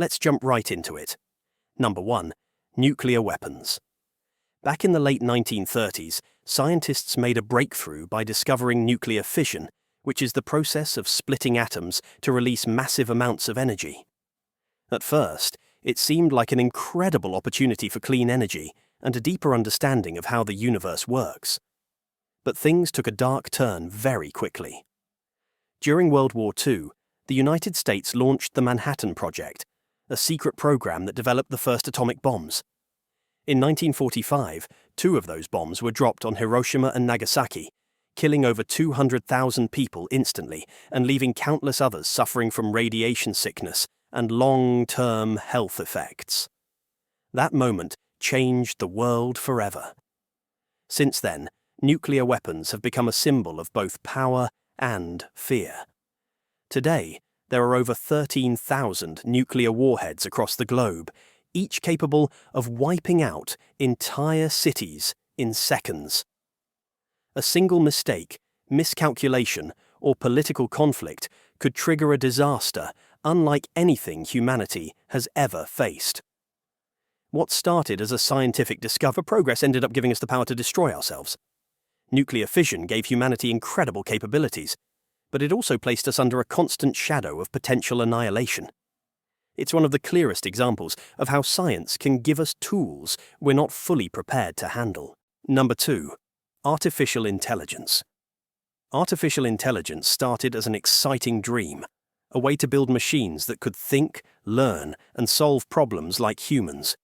Let's jump right into it. Number 1. Nuclear weapons. Back in the late 1930s, scientists made a breakthrough by discovering nuclear fission, which is the process of splitting atoms to release massive amounts of energy. At first, it seemed like an incredible opportunity for clean energy and a deeper understanding of how the universe works. But things took a dark turn very quickly. During World War II, the United States launched the Manhattan Project, a secret program that developed the first atomic bombs. In 1945, 2 of those bombs were dropped on Hiroshima and Nagasaki, killing over 200,000 people instantly and leaving countless others suffering from radiation sickness and long-term health effects. That moment changed the world forever. Since then, nuclear weapons have become a symbol of both power and fear. Today, there are over 13,000 nuclear warheads across the globe, each capable of wiping out entire cities in seconds. A single mistake, miscalculation, or political conflict could trigger a disaster unlike anything humanity has ever faced. What started as a scientific discovery, progress ended up giving us the power to destroy ourselves. Nuclear fission gave humanity incredible capabilities, but it also placed us under a constant shadow of potential annihilation. It's one of the clearest examples of how science can give us tools we're not fully prepared to handle. Number 2. Artificial intelligence. Artificial intelligence started as an exciting dream, a way to build machines that could think, learn, and solve problems like humans.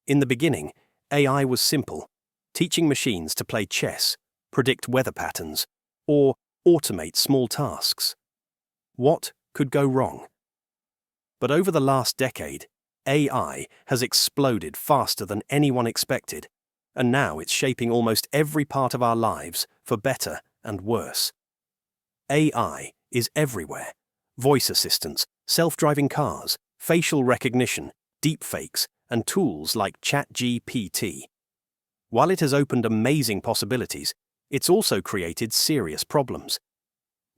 In the beginning, AI was simple, teaching machines to play chess, predict weather patterns, or automate small tasks. What could go wrong? But over the last decade, AI has exploded faster than anyone expected, and now it's shaping almost every part of our lives for better and worse. AI is everywhere. Voice assistants, self-driving cars, facial recognition, deepfakes, and tools like ChatGPT. While it has opened amazing possibilities, it's also created serious problems.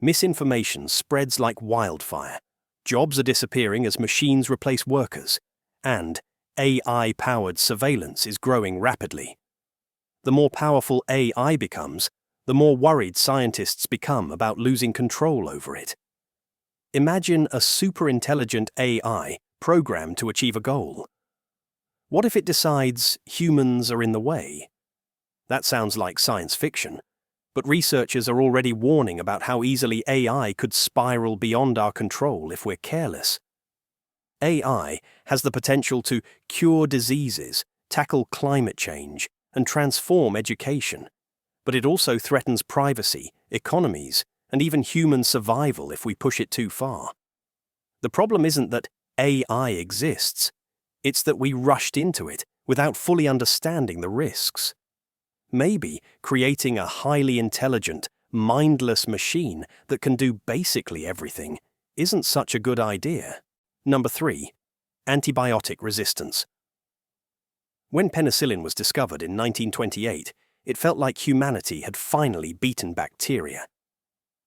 Misinformation spreads like wildfire, jobs are disappearing as machines replace workers, and AI-powered surveillance is growing rapidly. The more powerful AI becomes, the more worried scientists become about losing control over it. Imagine a super-intelligent AI programmed to achieve a goal. What if it decides humans are in the way? That sounds like science fiction, but researchers are already warning about how easily AI could spiral beyond our control if we're careless. AI has the potential to cure diseases, tackle climate change, and transform education, but it also threatens privacy, economies, and even human survival if we push it too far. The problem isn't that AI exists, it's that we rushed into it without fully understanding the risks. Maybe creating a highly intelligent, mindless machine that can do basically everything isn't such a good idea. Number 3. Antibiotic resistance. When penicillin was discovered in 1928, it felt like humanity had finally beaten bacteria.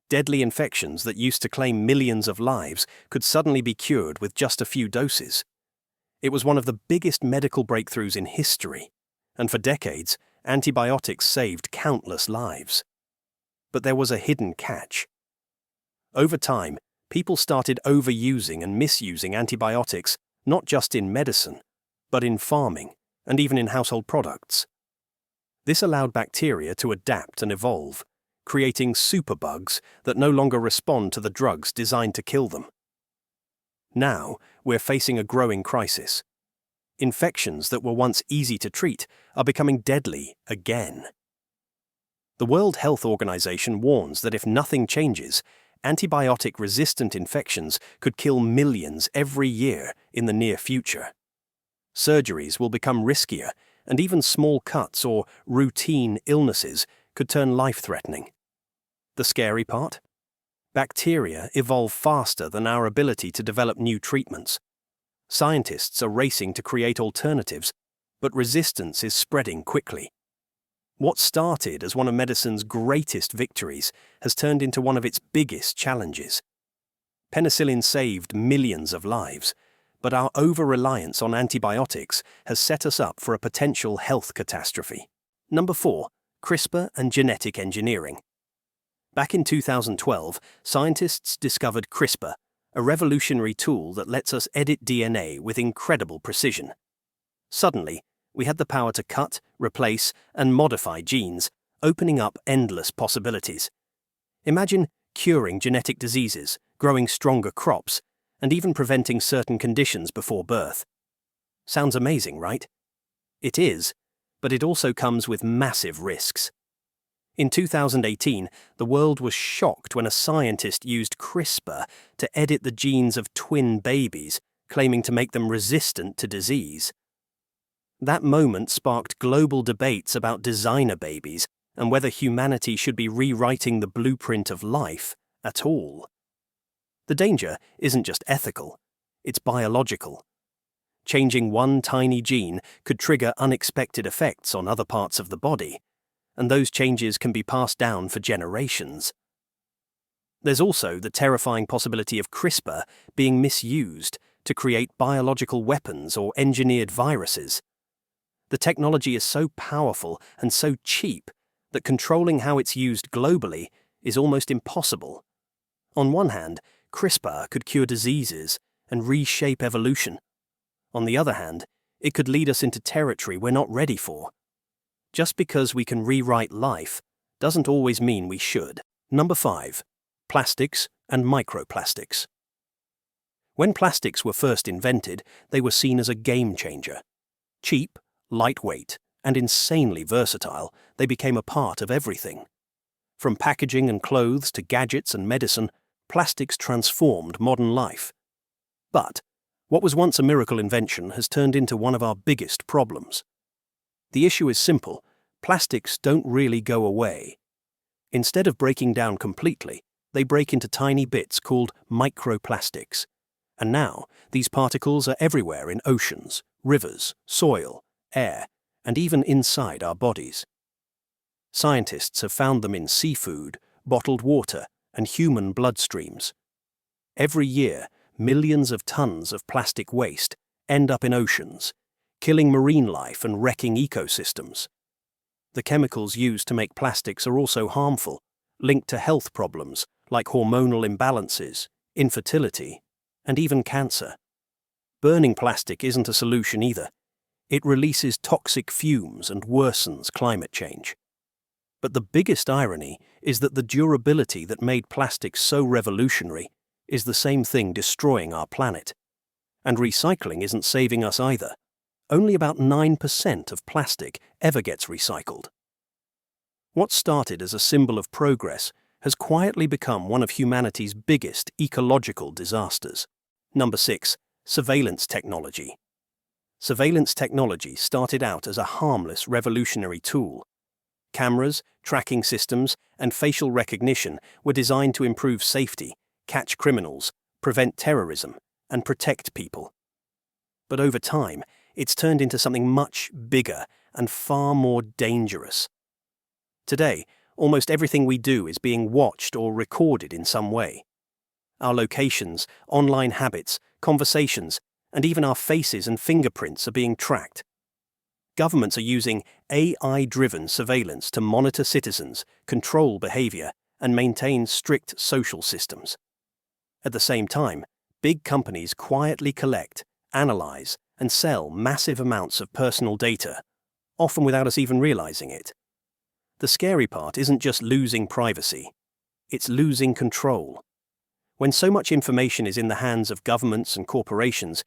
Deadly infections that used to claim millions of lives could suddenly be cured with just a few doses. It was one of the biggest medical breakthroughs in history, and for decades, antibiotics saved countless lives. But there was a hidden catch. Over time, people started overusing and misusing antibiotics, not just in medicine, but in farming and even in household products. This allowed bacteria to adapt and evolve, creating superbugs that no longer respond to the drugs designed to kill them. Now, we're facing a growing crisis. Infections that were once easy to treat are becoming deadly again. The World Health Organization warns that if nothing changes, antibiotic-resistant infections could kill millions every year in the near future. Surgeries will become riskier, and even small cuts or routine illnesses could turn life-threatening. The scary part? Bacteria evolve faster than our ability to develop new treatments. Scientists are racing to create alternatives, but resistance is spreading quickly. What started as one of medicine's greatest victories has turned into one of its biggest challenges. Penicillin saved millions of lives, but our over-reliance on antibiotics has set us up for a potential health catastrophe. Number 4. CRISPR and genetic engineering. Back in 2012, scientists discovered CRISPR, a revolutionary tool that lets us edit DNA with incredible precision. Suddenly, we had the power to cut, replace, and modify genes, opening up endless possibilities. Imagine curing genetic diseases, growing stronger crops, and even preventing certain conditions before birth. Sounds amazing, right? It is, but it also comes with massive risks. In 2018, the world was shocked when a scientist used CRISPR to edit the genes of twin babies, claiming to make them resistant to disease. That moment sparked global debates about designer babies and whether humanity should be rewriting the blueprint of life at all. The danger isn't just ethical, it's biological. Changing one tiny gene could trigger unexpected effects on other parts of the body, and those changes can be passed down for generations. There's also the terrifying possibility of CRISPR being misused to create biological weapons or engineered viruses. The technology is so powerful and so cheap that controlling how it's used globally is almost impossible. On one hand, CRISPR could cure diseases and reshape evolution. On the other hand, it could lead us into territory we're not ready for. Just because we can rewrite life doesn't always mean we should. Number 5. Plastics and microplastics. When plastics were first invented, they were seen as a game changer. Cheap, lightweight, and insanely versatile, they became a part of everything. From packaging and clothes to gadgets and medicine, plastics transformed modern life. But what was once a miracle invention has turned into one of our biggest problems. The issue is simple: plastics don't really go away. Instead of breaking down completely, they break into tiny bits called microplastics. And now, these particles are everywhere in oceans, rivers, soil, air, and even inside our bodies. Scientists have found them in seafood, bottled water, and human bloodstreams. Every year, millions of tons of plastic waste end up in oceans, killing marine life and wrecking ecosystems. The chemicals used to make plastics are also harmful, linked to health problems like hormonal imbalances, infertility, and even cancer. Burning plastic isn't a solution either. It releases toxic fumes and worsens climate change. But the biggest irony is that the durability that made plastics so revolutionary is the same thing destroying our planet. And recycling isn't saving us either. Only about 9% of plastic ever gets recycled. What started as a symbol of progress has quietly become one of humanity's biggest ecological disasters. Number 6. Surveillance technology. Surveillance technology started out as a harmless, revolutionary tool. Cameras, tracking systems, and facial recognition were designed to improve safety, catch criminals, prevent terrorism, and protect people. But over time, it's turned into something much bigger and far more dangerous. Today, almost everything we do is being watched or recorded in some way. Our locations, online habits, conversations, and even our faces and fingerprints are being tracked. Governments are using AI-driven surveillance to monitor citizens, control behavior, and maintain strict social systems. At the same time, big companies quietly collect, analyze, and sell massive amounts of personal data, often without us even realizing it. The scary part isn't just losing privacy, it's losing control. When so much information is in the hands of governments and corporations,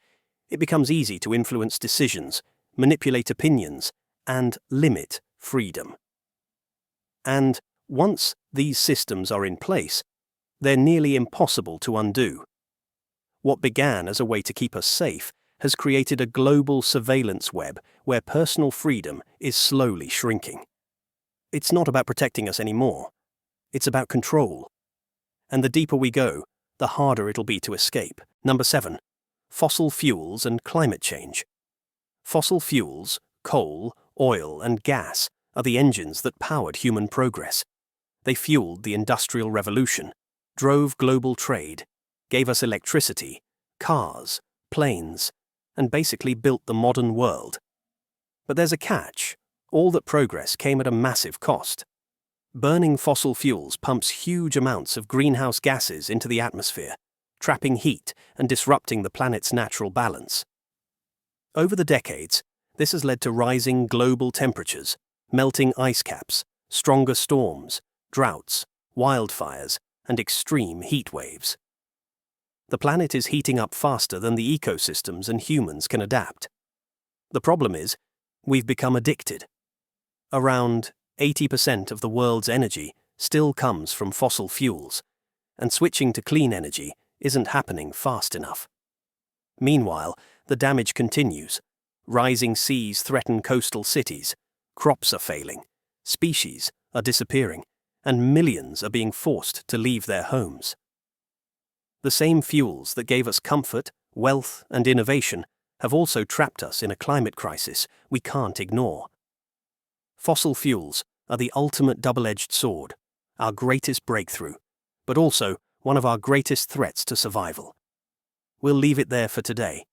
it becomes easy to influence decisions, manipulate opinions, and limit freedom. And once these systems are in place, they're nearly impossible to undo. What began as a way to keep us safe has created a global surveillance web where personal freedom is slowly shrinking. It's not about protecting us anymore. It's about control. And the deeper we go, the harder it'll be to escape. Number 7. Fossil fuels and climate change. Fossil fuels, coal, oil, and gas are the engines that powered human progress. They fueled the Industrial Revolution, drove global trade, gave us electricity, cars, planes, and basically built the modern world. But there's a catch. All that progress came at a massive cost. Burning fossil fuels pumps huge amounts of greenhouse gases into the atmosphere, trapping heat and disrupting the planet's natural balance. Over the decades, this has led to rising global temperatures, melting ice caps, stronger storms, droughts, wildfires, and extreme heat waves. The planet is heating up faster than the ecosystems and humans can adapt. The problem is, we've become addicted. Around 80% of the world's energy still comes from fossil fuels, and switching to clean energy isn't happening fast enough. Meanwhile, the damage continues. Rising seas threaten coastal cities, crops are failing, species are disappearing, and millions are being forced to leave their homes. The same fuels that gave us comfort, wealth, and innovation have also trapped us in a climate crisis we can't ignore. Fossil fuels are the ultimate double-edged sword, our greatest breakthrough, but also one of our greatest threats to survival. We'll leave it there for today.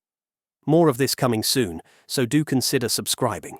More of this coming soon, so do consider subscribing.